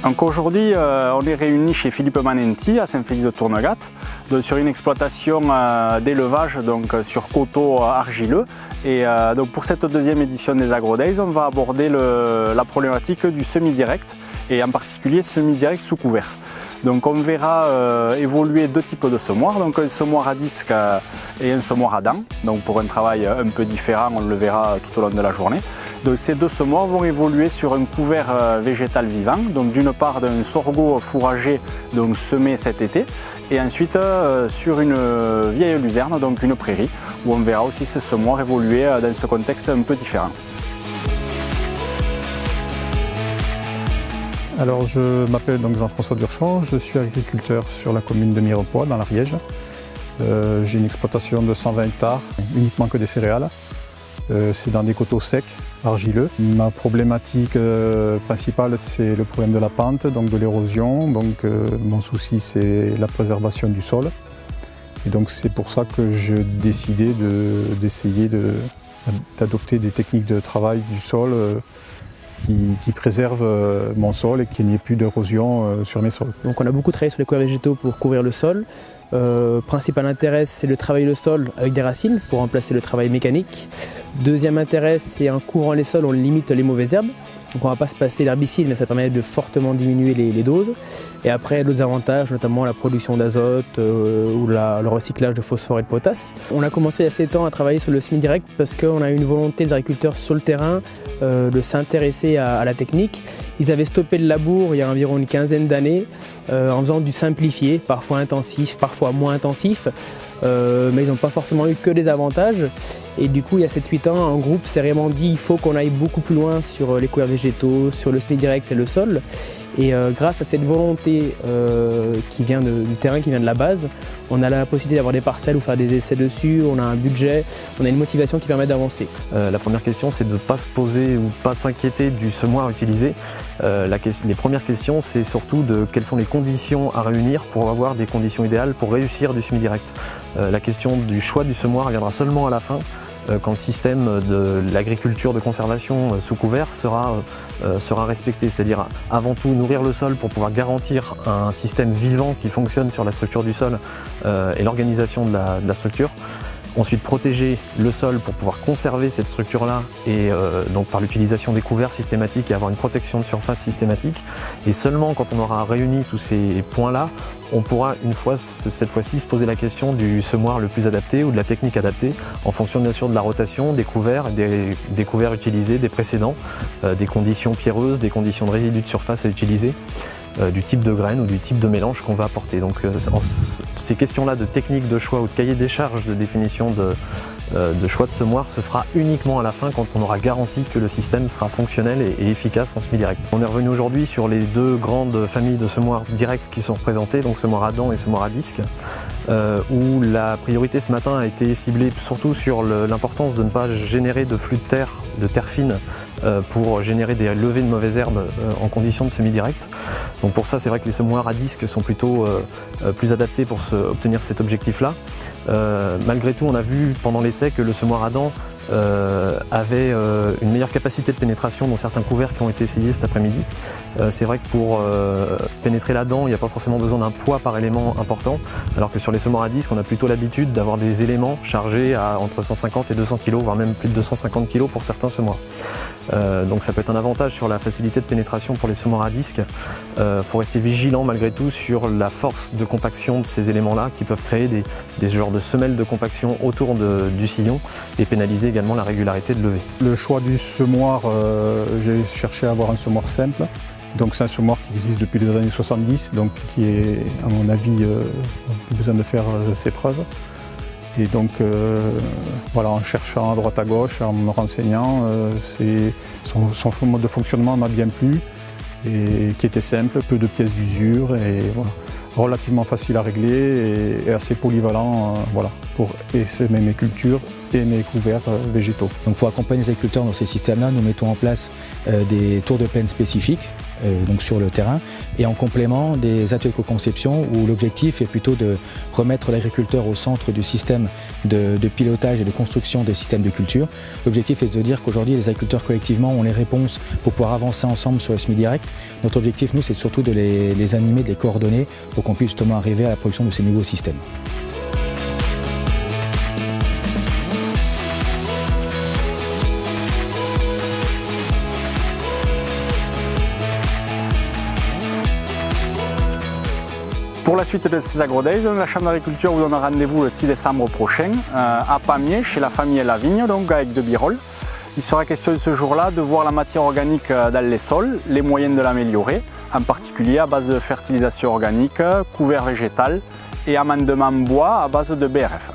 Donc aujourd'hui, on est réunis chez Philippe Manenti à Saint-Félix-de-Tournegat sur une exploitation d'élevage sur coteaux argileux. Et donc pour cette deuxième édition des AgroDays, on va aborder la problématique du semi-direct et en particulier semi-direct sous couvert. Donc on verra évoluer deux types de semoirs, donc un semoir à disque et un semoir à dents, donc pour un travail un peu différent, on le verra tout au long de la journée. Donc ces deux semoirs vont évoluer sur un couvert végétal vivant, donc d'une part d'un sorgho fourragé donc semé cet été, et ensuite sur une vieille luzerne, donc une prairie, où on verra aussi ces semoirs évoluer dans ce contexte un peu différent. Alors je m'appelle donc Jean-François Durchon, je suis agriculteur sur la commune de Mirepoix dans l'Ariège. J'ai une exploitation de 120 hectares, uniquement que des céréales. C'est dans des coteaux secs, argileux. Ma problématique principale, c'est le problème de la pente, donc de l'érosion. Donc mon souci, c'est la préservation du sol. Et donc c'est pour ça que j'ai décidé d'essayer d'adopter des techniques de travail du sol qui préservent mon sol et qu'il n'y ait plus d'érosion sur mes sols. Donc on a beaucoup travaillé sur les couverts végétaux pour couvrir le sol. Principal intérêt, c'est de travailler le sol avec des racines pour remplacer le travail mécanique. Deuxième intérêt, c'est en couvrant les sols, on limite les mauvaises herbes. Donc on ne va pas se passer d'herbicides, mais ça permet de fortement diminuer les doses. Et après, d'autres avantages, notamment la production d'azote ou le recyclage de phosphore et de potasse. On a commencé il y a 7 ans à travailler sur le semi-direct parce qu'on a eu une volonté des agriculteurs sur le terrain de s'intéresser à la technique. Ils avaient stoppé le labour il y a environ une quinzaine d'années en faisant du simplifié, parfois intensif, parfois moins intensif. Mais ils n'ont pas forcément eu que des avantages. Et du coup, il y a 7-8 ans, un groupe s'est vraiment dit qu'il faut qu'on aille beaucoup plus loin sur les couverts végétaux, sur le semi-direct et le sol. Et grâce à cette volonté qui vient du terrain, qui vient de la base, on a la possibilité d'avoir des parcelles ou faire des essais dessus, on a un budget, on a une motivation qui permet d'avancer. La première question, c'est de ne pas se poser ou pas s'inquiéter du semoir utilisé. Les premières questions, c'est surtout de quelles sont les conditions à réunir pour avoir des conditions idéales pour réussir du semi-direct. La question du choix du semoir viendra seulement à la fin, quand le système de l'agriculture de conservation sous couvert sera respecté. C'est-à-dire avant tout nourrir le sol pour pouvoir garantir un système vivant qui fonctionne sur la structure du sol et l'organisation de la structure. Ensuite, protéger le sol pour pouvoir conserver cette structure-là et donc par l'utilisation des couverts systématiques et avoir une protection de surface systématique. Et seulement quand on aura réuni tous ces points-là, on pourra cette fois-ci se poser la question du semoir le plus adapté ou de la technique adaptée en fonction bien sûr de la rotation, des couverts, des couverts utilisés, des précédents, des conditions pierreuses, des conditions de résidus de surface à utiliser, du type de graines ou du type de mélange qu'on va apporter. Donc ces questions-là de technique de choix ou de cahier des charges de définition de choix de semoir se fera uniquement à la fin quand on aura garanti que le système sera fonctionnel et efficace en semi-direct. On est revenu aujourd'hui sur les deux grandes familles de semoirs directs qui sont représentées, donc semoir à dents et semoir à disque, où la priorité ce matin a été ciblée surtout sur l'importance de ne pas générer de flux de terre fine pour générer des levées de mauvaises herbes en conditions de semi-direct. Donc pour ça, c'est vrai que les semoirs à disque sont plutôt plus adaptés pour obtenir cet objectif-là. Malgré tout, on a vu pendant l'essai que le semoir à dents avait une meilleure capacité de pénétration dans certains couverts qui ont été essayés cet après-midi. C'est vrai que pour pénétrer la dent, il n'y a pas forcément besoin d'un poids par élément important, alors que sur les semoirs à disque, on a plutôt l'habitude d'avoir des éléments chargés à entre 150 et 200 kg, voire même plus de 250 kg pour certains semoirs. Donc ça peut être un avantage sur la facilité de pénétration pour les semoirs à disque. Faut rester vigilant malgré tout sur la force de compaction de ces éléments-là qui peuvent créer des genres de semelles de compaction autour du sillon et pénaliser également la régularité de levée. Le choix du semoir, j'ai cherché à avoir un semoir simple. Donc c'est un semoir qui existe depuis les années 70, donc qui est, à mon avis, plus besoin de faire ses preuves. Et donc voilà, en cherchant à droite à gauche, en me renseignant, son mode de fonctionnement m'a bien plu, et qui était simple, peu de pièces d'usure, et voilà, relativement facile à régler et assez polyvalent voilà, pour essaimer mes cultures et mes couverts végétaux. Donc pour accompagner les agriculteurs dans ces systèmes-là, nous mettons en place des tours de plaine spécifiques donc sur le terrain, et en complément des ateliers co-conception où l'objectif est plutôt de remettre l'agriculteur au centre du système de pilotage et de construction des systèmes de culture. L'objectif est de dire qu'aujourd'hui les agriculteurs collectivement ont les réponses pour pouvoir avancer ensemble sur le semi-direct. Notre objectif, nous, c'est surtout de les animer, de les coordonner pour qu'on puisse justement arriver à la production de ces nouveaux systèmes. Pour la suite de ces AgroDays, la Chambre d'agriculture vous donne rendez-vous le 6 décembre prochain à Pamiers, chez la famille Lavigne, donc avec de Birolles. Il sera question ce jour-là de voir la matière organique dans les sols, les moyens de l'améliorer, en particulier à base de fertilisation organique, couvert végétal et amendement bois à base de BRF.